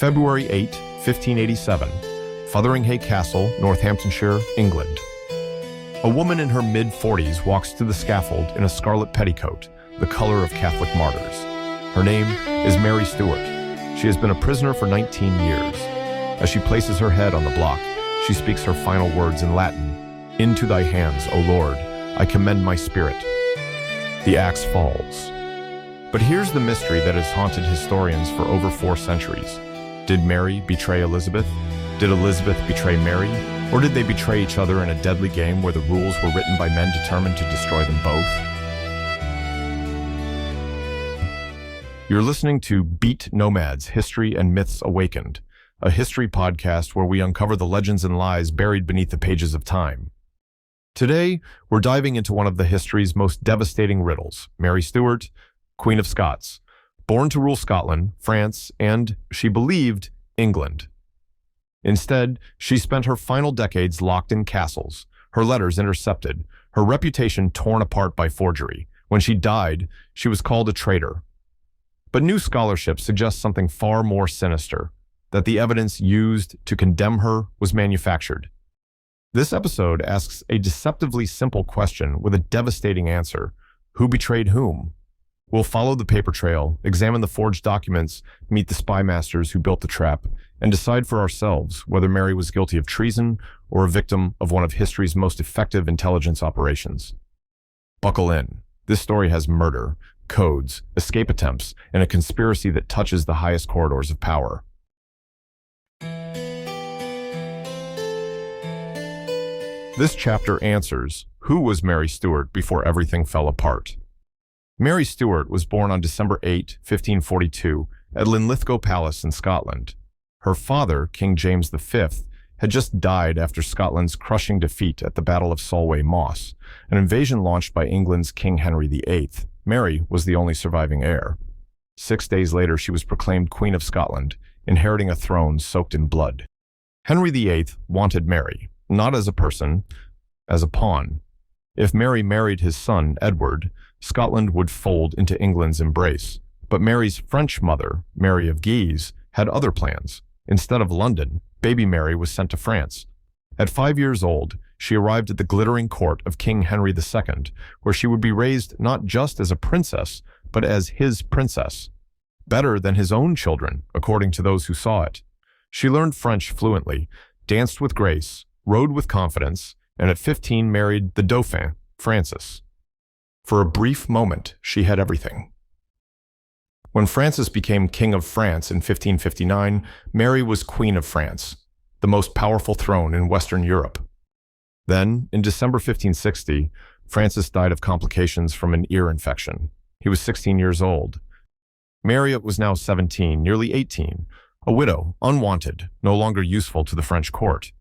February 8, 1587, Fotheringhay Castle, Northamptonshire, England. A woman in her mid-40s walks to the scaffold in a scarlet petticoat, the color of Catholic martyrs. Her name is Mary Stuart. She has been a prisoner for 19 years. As she places her head on the block, she speaks her final words in Latin. "Into thy hands, O Lord, I commend my spirit." The axe falls. But here's the mystery that has haunted historians for over 4 centuries. Did Mary betray Elizabeth? Did Elizabeth betray Mary? Or did they betray each other in a deadly game where the rules were written by men determined to destroy them both? You're listening to Beat Nomads, History and Myths Awakened, a history podcast where we uncover the legends and lies buried beneath the pages of time. Today, we're diving into one of the history's most devastating riddles, Mary Stuart, Queen of Scots, born to rule Scotland, France, and, she believed, England. Instead, she spent her final decades locked in castles, her letters intercepted, her reputation torn apart by forgery. When she died, she was called a traitor. But new scholarship suggests something far more sinister, that the evidence used to condemn her was manufactured. This episode asks a deceptively simple question with a devastating answer. Who betrayed whom? We'll follow the paper trail, examine the forged documents, meet the spymasters who built the trap, and decide for ourselves whether Mary was guilty of treason or a victim of one of history's most effective intelligence operations. Buckle in. This story has murder, codes, escape attempts, and a conspiracy that touches the highest corridors of power. This chapter answers, who was Mary Stuart before everything fell apart? Mary Stuart was born on December 8, 1542, at Linlithgow Palace in Scotland. Her father, King James V, had just died after Scotland's crushing defeat at the Battle of Solway Moss, an invasion launched by England's King Henry VIII. Mary was the only surviving heir. 6 days later, she was proclaimed Queen of Scotland, inheriting a throne soaked in blood. Henry VIII wanted Mary, not as a person, as a pawn. If Mary married his son, Edward, Scotland would fold into England's embrace. But Mary's French mother, Mary of Guise, had other plans. Instead of London, baby Mary was sent to France. At 5 years old, she arrived at the glittering court of King Henry II, where she would be raised not just as a princess, but as his princess. Better than his own children, according to those who saw it. She learned French fluently, danced with grace, rode with confidence, and at 15 married the Dauphin, Francis. For a brief moment, she had everything. When Francis became King of France in 1559, Mary was Queen of France, the most powerful throne in Western Europe. Then, in December 1560, Francis died of complications from an ear infection. He was 16 years old. Mary was now 17, nearly 18, a widow, unwanted, no longer useful to the French court.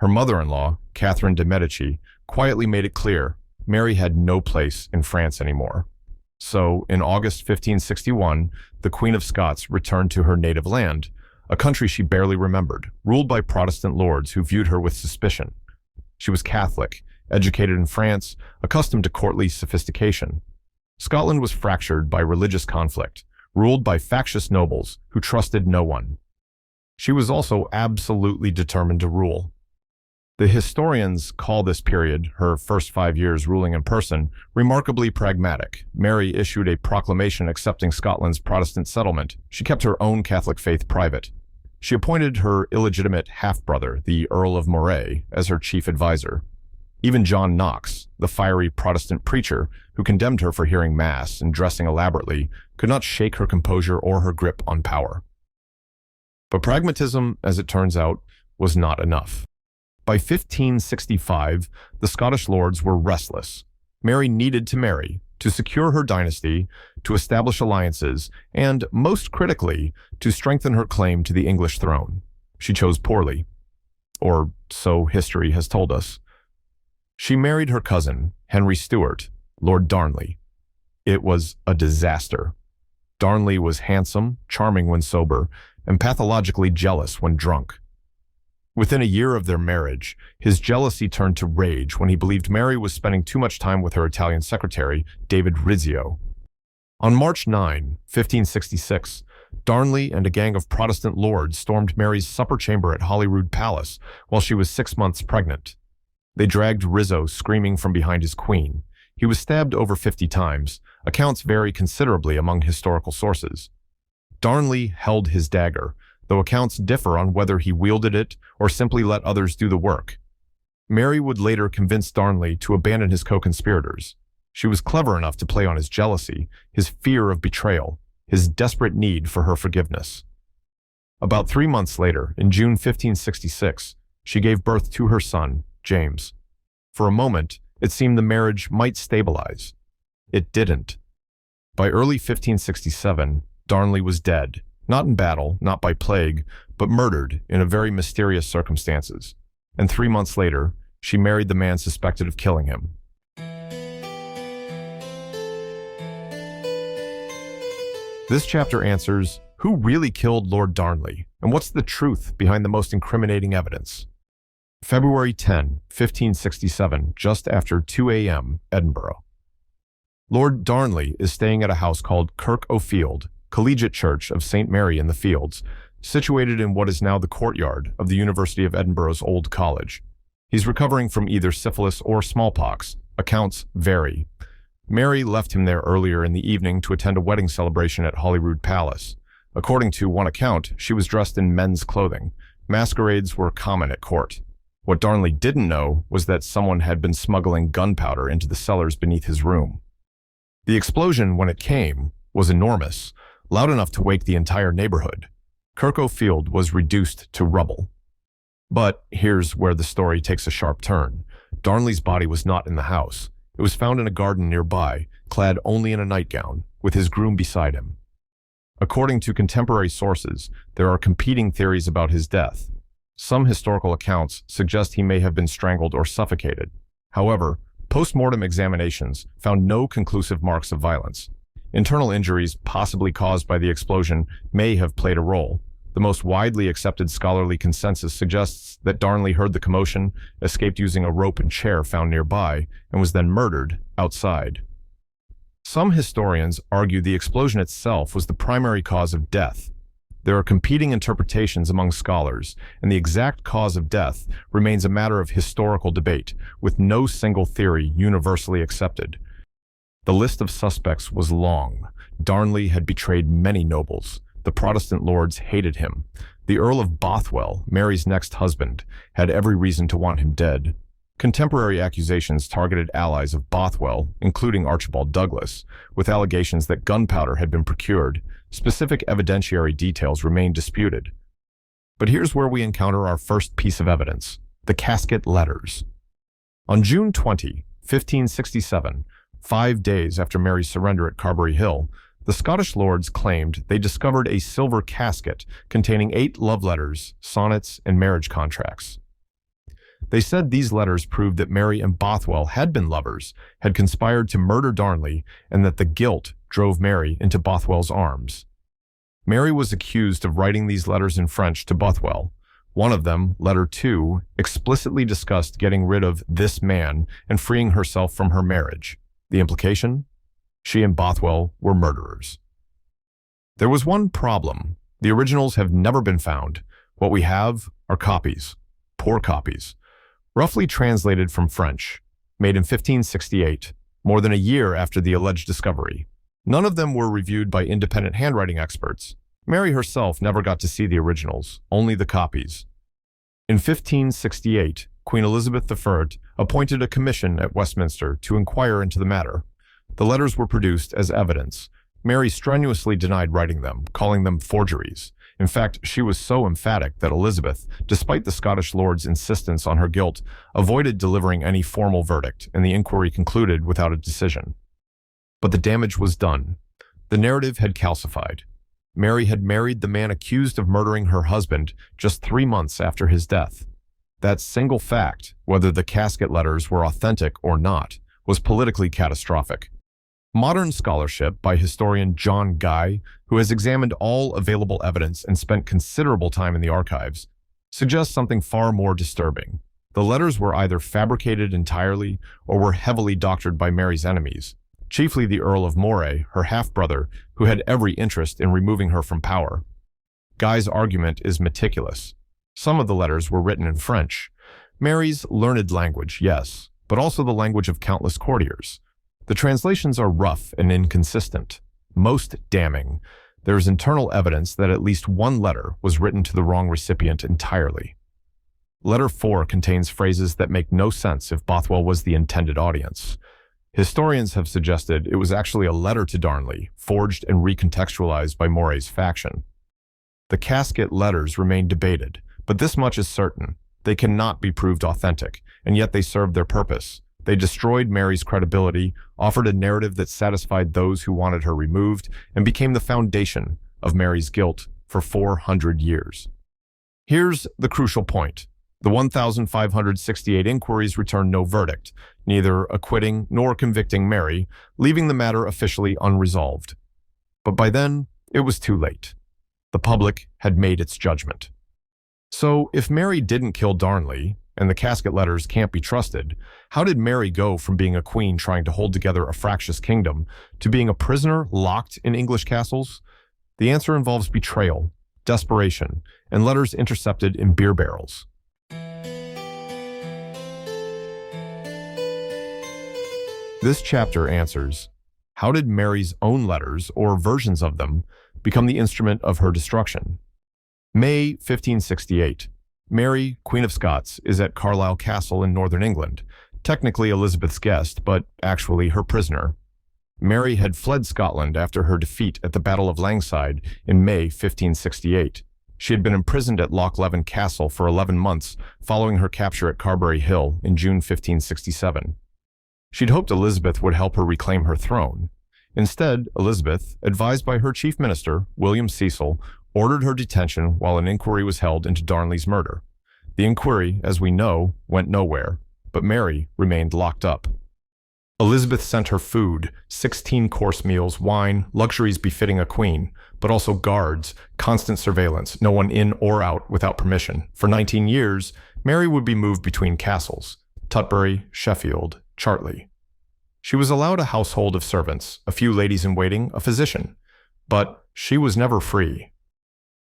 Her mother-in-law, Catherine de' Medici, quietly made it clear Mary had no place in France anymore. So, in August 1561, the Queen of Scots returned to her native land, a country she barely remembered, ruled by Protestant lords who viewed her with suspicion. She was Catholic, educated in France, accustomed to courtly sophistication. Scotland was fractured by religious conflict, ruled by factious nobles who trusted no one. She was also absolutely determined to rule. The historians call this period, her first 5 years ruling in person, remarkably pragmatic. Mary issued a proclamation accepting Scotland's Protestant settlement. She kept her own Catholic faith private. She appointed her illegitimate half-brother, the Earl of Moray, as her chief advisor. Even John Knox, the fiery Protestant preacher who condemned her for hearing Mass and dressing elaborately, could not shake her composure or her grip on power. But pragmatism, as it turns out, was not enough. By 1565, the Scottish lords were restless. Mary needed to marry, to secure her dynasty, to establish alliances, and, most critically, to strengthen her claim to the English throne. She chose poorly. Or so history has told us. She married her cousin, Henry Stuart, Lord Darnley. It was a disaster. Darnley was handsome, charming when sober, and pathologically jealous when drunk. Within a year of their marriage, his jealousy turned to rage when he believed Mary was spending too much time with her Italian secretary, David Rizzio. On March 9, 1566, Darnley and a gang of Protestant lords stormed Mary's supper chamber at Holyrood Palace while she was 6 months pregnant. They dragged Rizzo screaming from behind his queen. He was stabbed over 50 times. Accounts vary considerably among historical sources. Darnley held his dagger, though accounts differ on whether he wielded it or simply let others do the work. Mary would later convince Darnley to abandon his co-conspirators. She was clever enough to play on his jealousy, his fear of betrayal, his desperate need for her forgiveness. About 3 months later, in June 1566, she gave birth to her son, James. For a moment, it seemed the marriage might stabilize. It didn't. By early 1567, Darnley was dead, not in battle, not by plague, but murdered in a very mysterious circumstances. And 3 months later, she married the man suspected of killing him. This chapter answers, who really killed Lord Darnley, and what's the truth behind the most incriminating evidence? February 10, 1567, just after 2 a.m., Edinburgh. Lord Darnley is staying at a house called Kirk O'Field, Collegiate Church of St. Mary in the Fields, situated in what is now the courtyard of the University of Edinburgh's Old College. He's recovering from either syphilis or smallpox. Accounts vary. Mary left him there earlier in the evening to attend a wedding celebration at Holyrood Palace. According to one account, she was dressed in men's clothing. Masquerades were common at court. What Darnley didn't know was that someone had been smuggling gunpowder into the cellars beneath his room. The explosion, when it came, was enormous, loud enough to wake the entire neighborhood. Kirk O'Field was reduced to rubble. But here's where the story takes a sharp turn. Darnley's body was not in the house. It was found in a garden nearby, clad only in a nightgown, with his groom beside him. According to contemporary sources, there are competing theories about his death. Some historical accounts suggest he may have been strangled or suffocated. However, post-mortem examinations found no conclusive marks of violence. Internal injuries, possibly caused by the explosion, may have played a role. The most widely accepted scholarly consensus suggests that Darnley heard the commotion, escaped using a rope and chair found nearby, and was then murdered outside. Some historians argue the explosion itself was the primary cause of death. There are competing interpretations among scholars, and the exact cause of death remains a matter of historical debate, with no single theory universally accepted. The list of suspects was long. Darnley had betrayed many nobles. The Protestant lords hated him. The Earl of Bothwell, Mary's next husband, had every reason to want him dead. Contemporary accusations targeted allies of Bothwell, including Archibald Douglas, with allegations that gunpowder had been procured. Specific evidentiary details remain disputed. But here's where we encounter our first piece of evidence, the Casket Letters. On June 20, 1567, 5 days after Mary's surrender at Carberry Hill, the Scottish lords claimed they discovered a silver casket containing 8 love letters, sonnets, and marriage contracts. They said these letters proved that Mary and Bothwell had been lovers, had conspired to murder Darnley, and that the guilt drove Mary into Bothwell's arms. Mary was accused of writing these letters in French to Bothwell. One of them, letter 2, explicitly discussed getting rid of this man and freeing herself from her marriage. The implication? She and Bothwell were murderers. There was one problem. The originals have never been found. What we have are copies. Poor copies. Roughly translated from French. Made in 1568, more than a year after the alleged discovery. None of them were reviewed by independent handwriting experts. Mary herself never got to see the originals, only the copies. In 1568, Queen Elizabeth I appointed a commission at Westminster to inquire into the matter. The letters were produced as evidence. Mary strenuously denied writing them, calling them forgeries. In fact, she was so emphatic that Elizabeth, despite the Scottish lords' insistence on her guilt, avoided delivering any formal verdict, and the inquiry concluded without a decision. But the damage was done. The narrative had calcified. Mary had married the man accused of murdering her husband just 3 months after his death. That single fact, whether the casket letters were authentic or not, was politically catastrophic. Modern scholarship by historian John Guy, who has examined all available evidence and spent considerable time in the archives, suggests something far more disturbing. The letters were either fabricated entirely or were heavily doctored by Mary's enemies. chiefly the Earl of Moray, her half-brother, who had every interest in removing her from power. Guy's argument is meticulous. Some of the letters were written in French. Mary's learned language, yes, but also the language of countless courtiers. The translations are rough and inconsistent. Most damning, there is internal evidence that at least one letter was written to the wrong recipient entirely. Letter 4 contains phrases that make no sense if Bothwell was the intended audience. Historians have suggested it was actually a letter to Darnley, forged and recontextualized by Moray's faction. The Casket Letters remain debated, but this much is certain. They cannot be proved authentic, and yet they served their purpose. They destroyed Mary's credibility, offered a narrative that satisfied those who wanted her removed, and became the foundation of Mary's guilt for 400 years. Here's the crucial point. The 1,568 inquiries returned no verdict, neither acquitting nor convicting Mary, leaving the matter officially unresolved. But by then, it was too late. The public had made its judgment. So, if Mary didn't kill Darnley, and the Casket Letters can't be trusted, how did Mary go from being a queen trying to hold together a fractious kingdom to being a prisoner locked in English castles? The answer involves betrayal, desperation, and letters intercepted in beer barrels. This chapter answers, how did Mary's own letters, or versions of them, become the instrument of her destruction? May 1568. Mary, Queen of Scots, is at Carlisle Castle in northern England, technically Elizabeth's guest, but actually her prisoner. Mary had fled Scotland after her defeat at the Battle of Langside in May 1568. She had been imprisoned at Loch Leven Castle for 11 months following her capture at Carberry Hill in June 1567. She'd hoped Elizabeth would help her reclaim her throne. Instead, Elizabeth, advised by her chief minister, William Cecil, ordered her detention while an inquiry was held into Darnley's murder. The inquiry, as we know, went nowhere, but Mary remained locked up. Elizabeth sent her food, 16-course meals, wine, luxuries befitting a queen, but also guards, constant surveillance, no one in or out without permission. For 19 years, Mary would be moved between castles, Tutbury, Sheffield, Chartley. She was allowed a household of servants, a few ladies-in-waiting, a physician, but she was never free.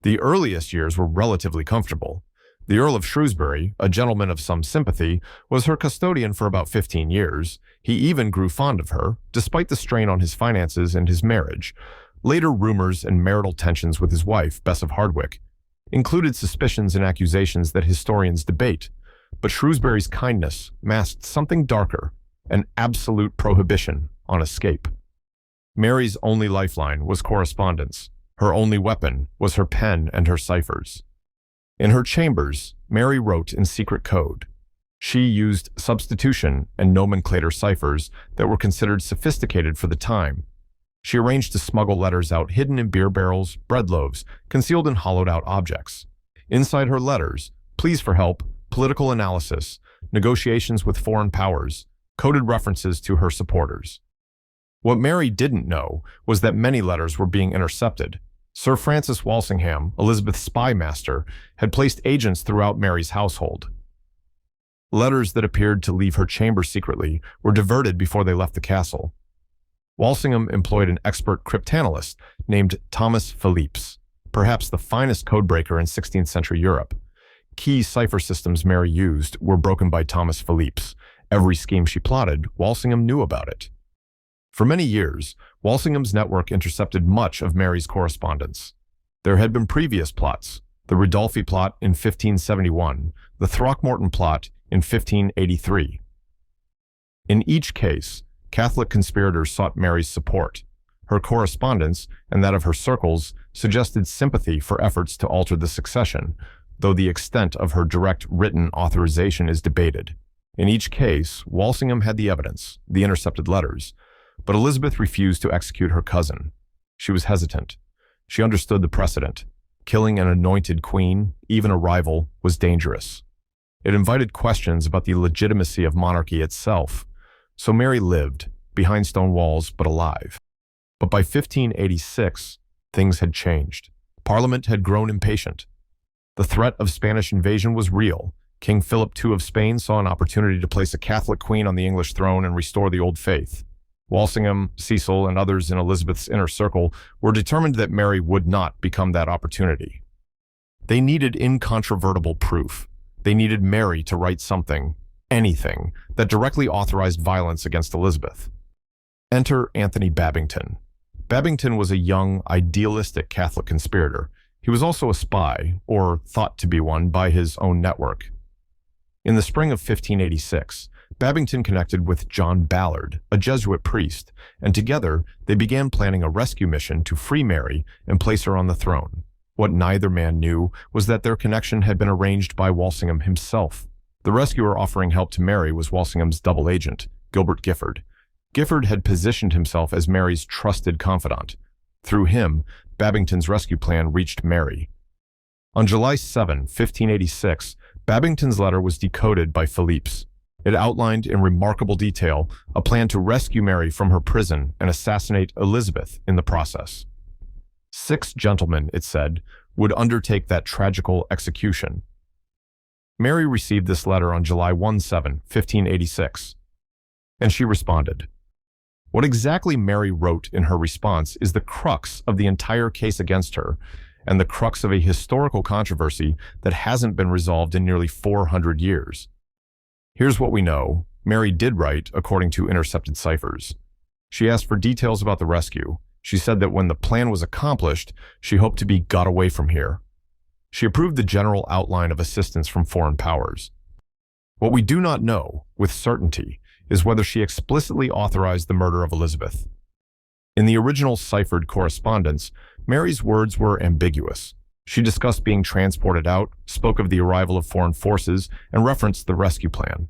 The earliest years were relatively comfortable. The Earl of Shrewsbury, a gentleman of some sympathy, was her custodian for about 15 years. He even grew fond of her, despite the strain on his finances and his marriage. Later rumors and marital tensions with his wife, Bess of Hardwicke, included suspicions and accusations that historians debate. But Shrewsbury's kindness masked something darker, an absolute prohibition on escape. Mary's only lifeline was correspondence. Her only weapon was her pen and her ciphers. In her chambers, Mary wrote in secret code. She used substitution and nomenclator ciphers that were considered sophisticated for the time. She arranged to smuggle letters out hidden in beer barrels, bread loaves, concealed in hollowed-out objects. Inside her letters, pleas for help, political analysis, negotiations with foreign powers, coded references to her supporters. What Mary didn't know was that many letters were being intercepted. Sir Francis Walsingham, Elizabeth's spymaster, had placed agents throughout Mary's household. Letters that appeared to leave her chamber secretly were diverted before they left the castle. Walsingham employed an expert cryptanalyst named Thomas Philippes, perhaps the finest codebreaker in 16th century Europe. Key cipher systems Mary used were broken by Thomas Philippes. Every scheme she plotted, Walsingham knew about it. For many years, Walsingham's network intercepted much of Mary's correspondence. There had been previous plots, the Ridolfi Plot in 1571, the Throckmorton Plot in 1583. In each case, Catholic conspirators sought Mary's support. Her correspondence, and that of her circles, suggested sympathy for efforts to alter the succession, though the extent of her direct written authorization is debated. In each case, Walsingham had the evidence, the intercepted letters, but Elizabeth refused to execute her cousin. She was hesitant. She understood the precedent. Killing an anointed queen, even a rival, was dangerous. It invited questions about the legitimacy of monarchy itself. So Mary lived, behind stone walls, but alive. But by 1586, things had changed. Parliament had grown impatient. The threat of Spanish invasion was real. King Philip II of Spain saw an opportunity to place a Catholic queen on the English throne and restore the old faith. Walsingham, Cecil, and others in Elizabeth's inner circle were determined that Mary would not become that opportunity. They needed incontrovertible proof. They needed Mary to write something, anything, that directly authorized violence against Elizabeth. Enter Anthony Babington. Babington was a young, idealistic Catholic conspirator. He was also a spy, or thought to be one, by his own network. In the spring of 1586, Babington connected with John Ballard, a Jesuit priest, and together they began planning a rescue mission to free Mary and place her on the throne. What neither man knew was that their connection had been arranged by Walsingham himself. The rescuer offering help to Mary was Walsingham's double agent, Gilbert Gifford. Gifford had positioned himself as Mary's trusted confidant. Through him, Babington's rescue plan reached Mary. On July 7, 1586, Babington's letter was decoded by Philippe's. It outlined in remarkable detail a plan to rescue Mary from her prison and assassinate Elizabeth in the process. 6 gentlemen, it said, would undertake that tragical execution. Mary received this letter on July 17, 1586, and she responded. What exactly Mary wrote in her response is the crux of the entire case against her, and the crux of a historical controversy that hasn't been resolved in nearly 400 years. Here's what we know. Mary did write according to intercepted ciphers. She asked for details about the rescue. She said that when the plan was accomplished, she hoped to be got away from here. She approved the general outline of assistance from foreign powers. What we do not know, with certainty, is whether she explicitly authorized the murder of Elizabeth. In the original ciphered correspondence, Mary's words were ambiguous. She discussed being transported out, spoke of the arrival of foreign forces, and referenced the rescue plan.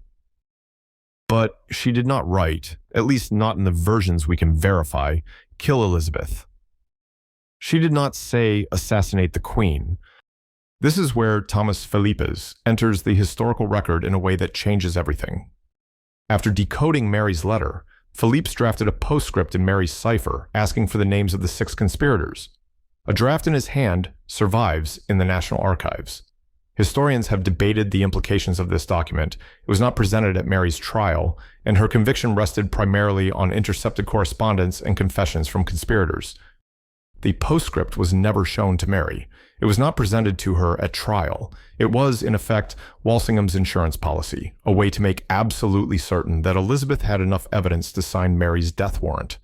But she did not write, at least not in the versions we can verify, kill Elizabeth. She did not say assassinate the Queen. This is where Thomas Philippes enters the historical record in a way that changes everything. After decoding Mary's letter, Philippes drafted a postscript in Mary's cipher asking for the names of the 6 conspirators. A draft in his hand survives in the National Archives. Historians have debated the implications of this document. It was not presented at Mary's trial, and her conviction rested primarily on intercepted correspondence and confessions from conspirators. The postscript was never shown to Mary. It was not presented to her at trial. It was, in effect, Walsingham's insurance policy, a way to make absolutely certain that Elizabeth had enough evidence to sign Mary's death warrant.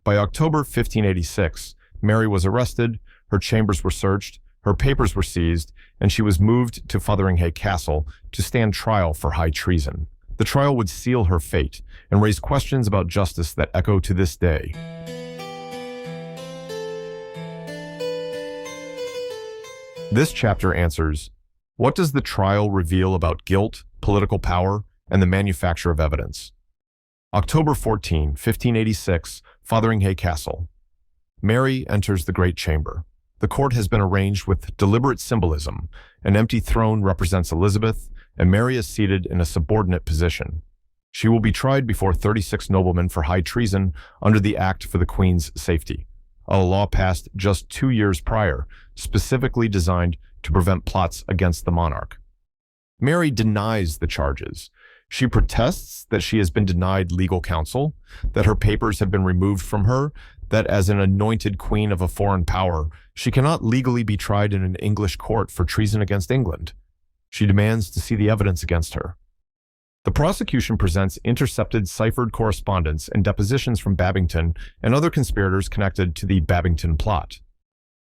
By October 1586, Mary was arrested, her chambers were searched, her papers were seized, and she was moved to Fotheringhay Castle to stand trial for high treason. The trial would seal her fate and raise questions about justice that echo to this day. This chapter answers, what does the trial reveal about guilt, political power, and the manufacture of evidence? October 14, 1586, Fotheringhay Castle. Mary enters the great chamber. The court has been arranged with deliberate symbolism. An empty throne represents Elizabeth, and Mary is seated in a subordinate position. She will be tried before 36 noblemen for high treason under the Act for the Queen's Safety, a law passed just 2 years prior, specifically designed to prevent plots against the monarch. Mary denies the charges. She protests that she has been denied legal counsel, that her papers have been removed from her, that as an anointed queen of a foreign power, she cannot legally be tried in an English court for treason against England. She demands to see the evidence against her. The prosecution presents intercepted ciphered correspondence and depositions from Babington and other conspirators connected to the Babington Plot.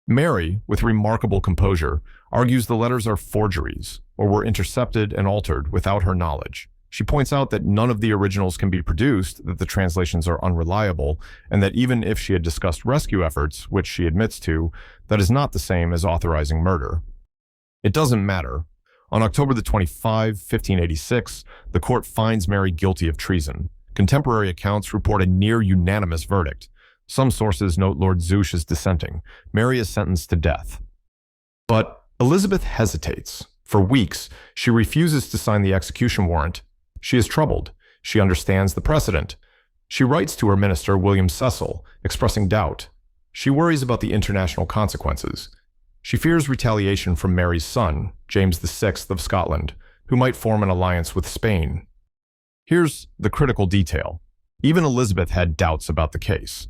Mary, with remarkable composure, argues the letters are forgeries or were intercepted and altered without her knowledge. She points out that none of the originals can be produced, that the translations are unreliable, and that even if she had discussed rescue efforts, which she admits to, that is not the same as authorizing murder. It doesn't matter. On October 25, 1586, the court finds Mary guilty of treason. Contemporary accounts report a near-unanimous verdict. Some sources note Lord Zouche as dissenting. Mary is sentenced to death. But Elizabeth hesitates. For weeks, she refuses to sign the execution warrant. She is troubled. She understands the precedent. She writes to her minister, William Cecil, expressing doubt. She worries about the international consequences. She fears retaliation from Mary's son, James VI of Scotland, who might form an alliance with Spain. Here's the critical detail. Even Elizabeth had doubts about the case.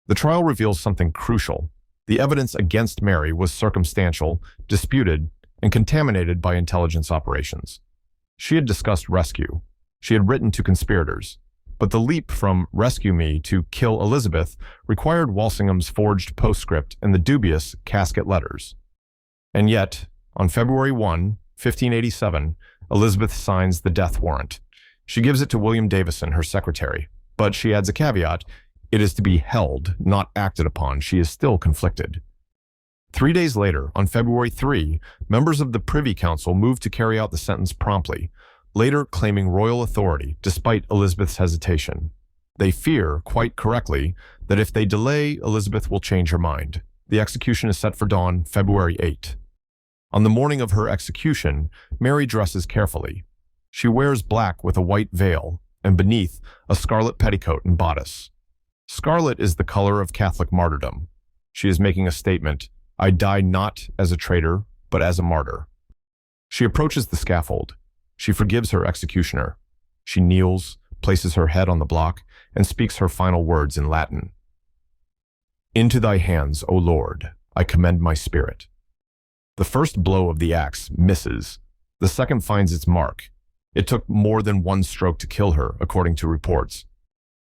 The trial reveals something crucial. The evidence against Mary was circumstantial, disputed, and contaminated by intelligence operations. She had discussed rescue. She had written to conspirators. But the leap from rescue me to kill Elizabeth required Walsingham's forged postscript and the dubious Casket Letters. And yet, on February 1, 1587, Elizabeth signs the death warrant. She gives it to William Davison, her secretary, but she adds a caveat: it is to be held, not acted upon. She is still conflicted. 3 days later, on February 3, members of the Privy Council moved to carry out the sentence promptly, later claiming royal authority despite Elizabeth's hesitation. They fear, quite correctly, that if they delay, Elizabeth will change her mind. The execution is set for dawn, February 8. On the morning of her execution, Mary dresses carefully. She wears black with a white veil, and beneath, a scarlet petticoat and bodice. Scarlet is the color of Catholic martyrdom. She is making a statement: I die not as a traitor, but as a martyr. She approaches the scaffold. She forgives her executioner. She kneels, places her head on the block, and speaks her final words in Latin. Into thy hands, O Lord, I commend my spirit. The first blow of the axe misses. The second finds its mark. It took more than one stroke to kill her, according to reports.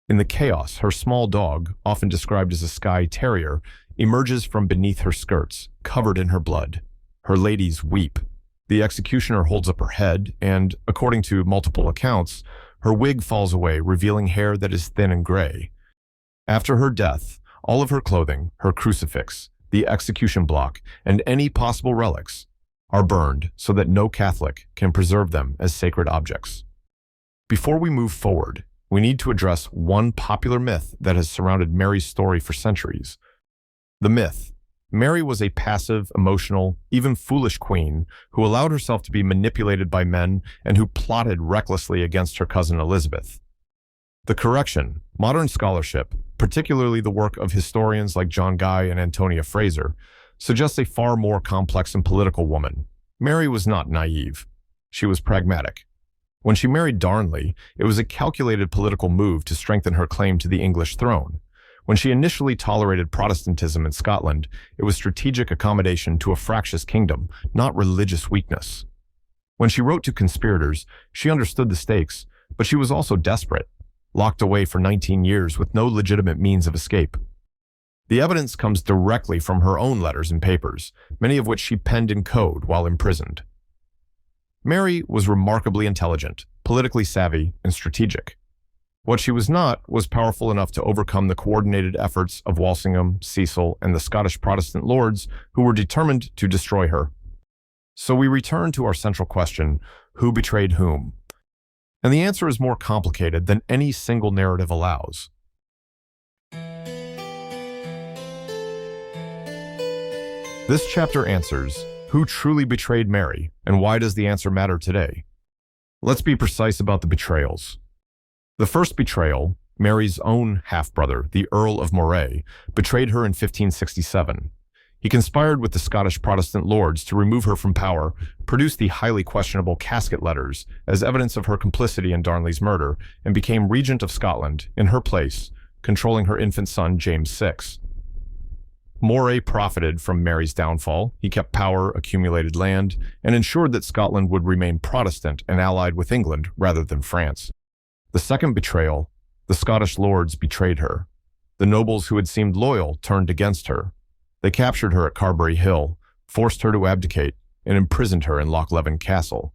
In the chaos, her small dog, often described as a Skye Terrier, emerges from beneath her skirts, covered in her blood. Her ladies weep. The executioner holds up her head, and, according to multiple accounts, her wig falls away, revealing hair that is thin and gray. After her death, all of her clothing, her crucifix, the execution block, and any possible relics are burned so that no Catholic can preserve them as sacred objects. Before we move forward, we need to address one popular myth that has surrounded Mary's story for centuries. The myth: Mary was a passive, emotional, even foolish queen who allowed herself to be manipulated by men and who plotted recklessly against her cousin Elizabeth. The correction: modern scholarship, particularly the work of historians like John Guy and Antonia Fraser, suggests a far more complex and political woman. Mary was not naive. She was pragmatic. When she married Darnley, it was a calculated political move to strengthen her claim to the English throne. When she initially tolerated Protestantism in Scotland, it was strategic accommodation to a fractious kingdom, not religious weakness. When she wrote to conspirators, she understood the stakes, but she was also desperate, locked away for 19 years with no legitimate means of escape. The evidence comes directly from her own letters and papers, many of which she penned in code while imprisoned. Mary was remarkably intelligent, politically savvy, and strategic. What she was not was powerful enough to overcome the coordinated efforts of Walsingham, Cecil, and the Scottish Protestant lords who were determined to destroy her. So we return to our central question: who betrayed whom? And the answer is more complicated than any single narrative allows. This chapter answers: who truly betrayed Mary, and why does the answer matter today? Let's be precise about the betrayals. The first betrayal, Mary's own half-brother, the Earl of Moray, betrayed her in 1567. He conspired with the Scottish Protestant lords to remove her from power, produced the highly questionable Casket Letters as evidence of her complicity in Darnley's murder, and became regent of Scotland in her place, controlling her infant son James VI. Moray profited from Mary's downfall. He kept power, accumulated land, and ensured that Scotland would remain Protestant and allied with England rather than France. The second betrayal, the Scottish lords betrayed her. The nobles who had seemed loyal turned against her. They captured her at Carberry Hill, forced her to abdicate, and imprisoned her in Loch Leven Castle.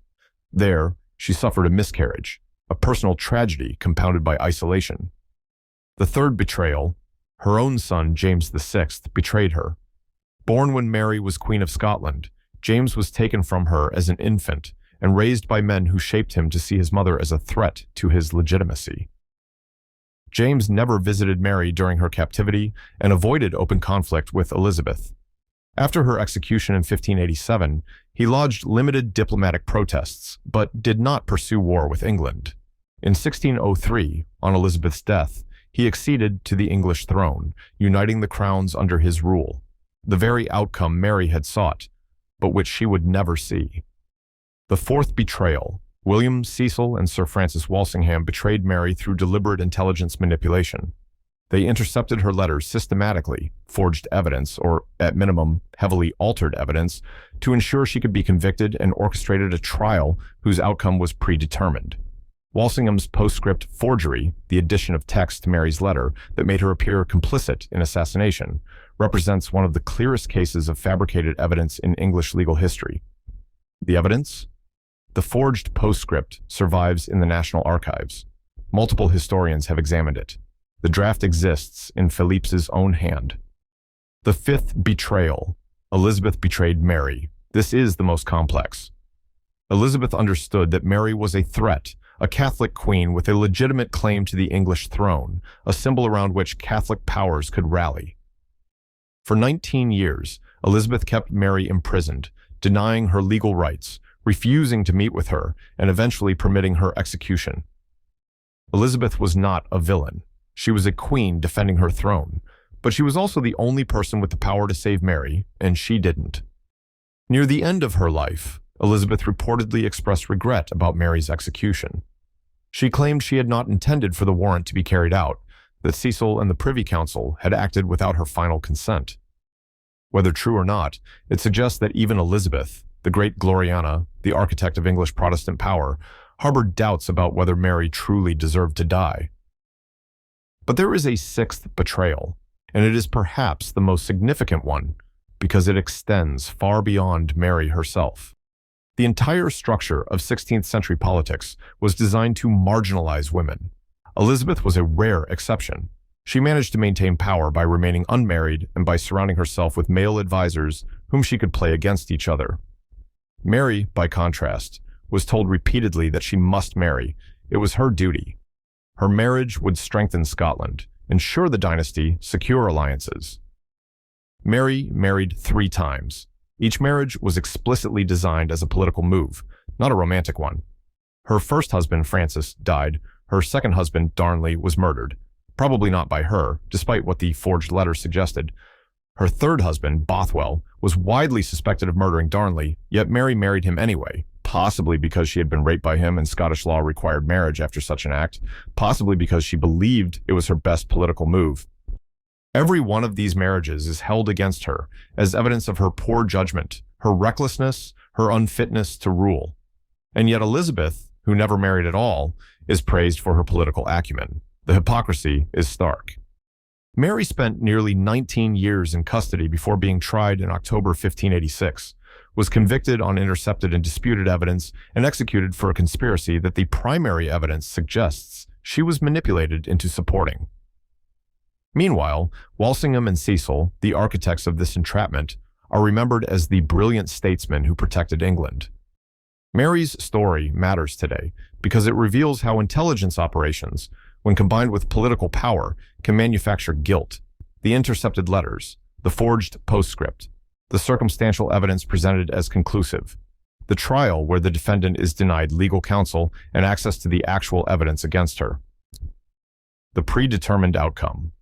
There, she suffered a miscarriage, a personal tragedy compounded by isolation. The third betrayal, her own son James VI betrayed her. Born when Mary was Queen of Scotland, James was taken from her as an infant and raised by men who shaped him to see his mother as a threat to his legitimacy. James never visited Mary during her captivity and avoided open conflict with Elizabeth. After her execution in 1587, he lodged limited diplomatic protests, but did not pursue war with England. In 1603, on Elizabeth's death, he acceded to the English throne, uniting the crowns under his rule, the very outcome Mary had sought, but which she would never see. The fourth betrayal, William Cecil and Sir Francis Walsingham betrayed Mary through deliberate intelligence manipulation. They intercepted her letters systematically, forged evidence, or at minimum, heavily altered evidence, to ensure she could be convicted, and orchestrated a trial whose outcome was predetermined. Walsingham's postscript forgery, the addition of text to Mary's letter that made her appear complicit in assassination, represents one of the clearest cases of fabricated evidence in English legal history. The evidence? The forged postscript survives in the National Archives. Multiple historians have examined it. The draft exists in Philippe's own hand. The fifth betrayal. Elizabeth betrayed Mary. This is the most complex. Elizabeth understood that Mary was a threat, a Catholic queen with a legitimate claim to the English throne, a symbol around which Catholic powers could rally. For 19 years, Elizabeth kept Mary imprisoned, denying her legal rights, refusing to meet with her, and eventually permitting her execution. Elizabeth was not a villain. She was a queen defending her throne, but she was also the only person with the power to save Mary, and she didn't. Near the end of her life, Elizabeth reportedly expressed regret about Mary's execution. She claimed she had not intended for the warrant to be carried out, that Cecil and the Privy Council had acted without her final consent. Whether true or not, it suggests that even Elizabeth, the great Gloriana, the architect of English Protestant power, harbored doubts about whether Mary truly deserved to die. But there is a sixth betrayal, and it is perhaps the most significant one, because it extends far beyond Mary herself. The entire structure of 16th century politics was designed to marginalize women. Elizabeth was a rare exception. She managed to maintain power by remaining unmarried and by surrounding herself with male advisors whom she could play against each other. Mary, by contrast, was told repeatedly that she must marry. It was her duty. Her marriage would strengthen Scotland, ensure the dynasty, secure alliances. Mary married 3 times. Each marriage was explicitly designed as a political move, not a romantic one. Her first husband, Francis, died. Her second husband, Darnley, was murdered. Probably not by her, despite what the forged letters suggested. Her third husband, Bothwell, was widely suspected of murdering Darnley, yet Mary married him anyway, possibly because she had been raped by him and Scottish law required marriage after such an act, possibly because she believed it was her best political move. Every one of these marriages is held against her as evidence of her poor judgment, her recklessness, her unfitness to rule. And yet Elizabeth, who never married at all, is praised for her political acumen. The hypocrisy is stark. Mary spent nearly 19 years in custody before being tried in October 1586, was convicted on intercepted and disputed evidence, and executed for a conspiracy that the primary evidence suggests she was manipulated into supporting. Meanwhile, Walsingham and Cecil, the architects of this entrapment, are remembered as the brilliant statesmen who protected England. Mary's story matters today because it reveals how intelligence operations, when combined with political power, can manufacture guilt. The intercepted letters, the forged postscript, the circumstantial evidence presented as conclusive, the trial where the defendant is denied legal counsel and access to the actual evidence against her, the predetermined outcome.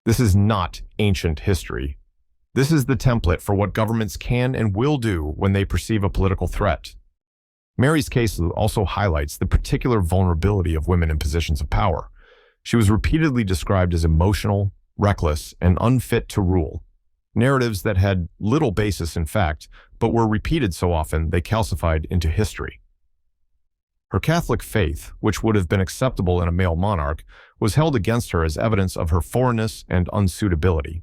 This is not ancient history. This is the template for what governments can and will do when they perceive a political threat. Mary's case also highlights the particular vulnerability of women in positions of power. She was repeatedly described as emotional, reckless, and unfit to rule, narratives that had little basis in fact, but were repeated so often they calcified into history. Her Catholic faith, which would have been acceptable in a male monarch, was held against her as evidence of her foreignness and unsuitability.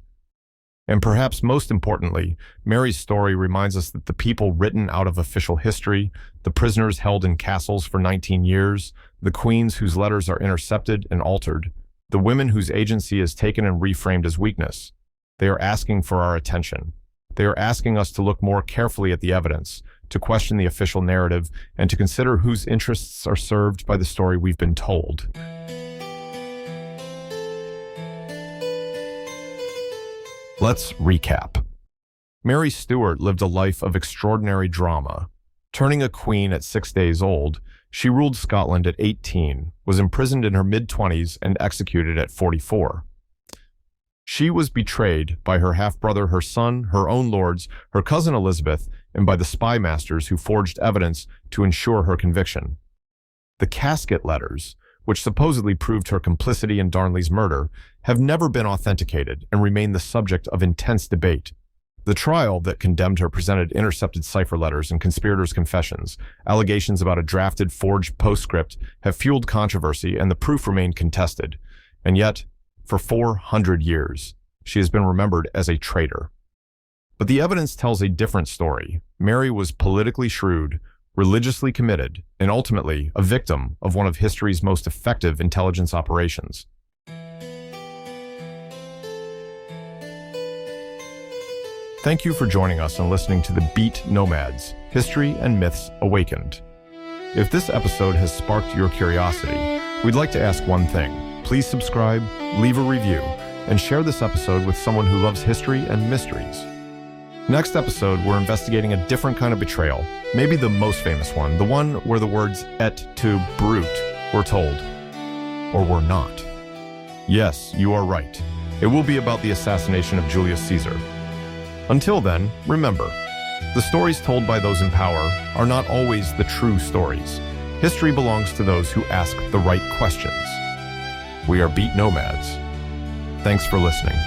And perhaps most importantly, Mary's story reminds us that the people written out of official history, the prisoners held in castles for 19 years, the queens whose letters are intercepted and altered, the women whose agency is taken and reframed as weakness, they are asking for our attention. They are asking us to look more carefully at the evidence, to question the official narrative, and to consider whose interests are served by the story we've been told. Let's recap. Mary Stuart lived a life of extraordinary drama. Turning a queen at 6 days old, she ruled Scotland at 18, was imprisoned in her mid-20s, and executed at 44. She was betrayed by her half-brother, her son, her own lords, her cousin Elizabeth, and by the spymasters who forged evidence to ensure her conviction. The Casket Letters, which supposedly proved her complicity in Darnley's murder, have never been authenticated and remain the subject of intense debate. The trial that condemned her presented intercepted cipher letters and conspirators' confessions. Allegations about a drafted, forged postscript have fueled controversy, and the proof remained contested. And yet, for 400 years, she has been remembered as a traitor. But the evidence tells a different story. Mary was politically shrewd, religiously committed, and ultimately a victim of one of history's most effective intelligence operations. Thank you for joining us and listening to the Beat Nomads, History and Myths Awakened. If this episode has sparked your curiosity, we'd like to ask one thing. Please subscribe, leave a review, and share this episode with someone who loves history and mysteries. Next episode, we're investigating a different kind of betrayal, maybe the most famous one, the one where the words et tu, Brute were told, or were not. Yes, you are right. It will be about the assassination of Julius Caesar. Until then, remember, the stories told by those in power are not always the true stories. History belongs to those who ask the right questions. We are Beat Nomads. Thanks for listening.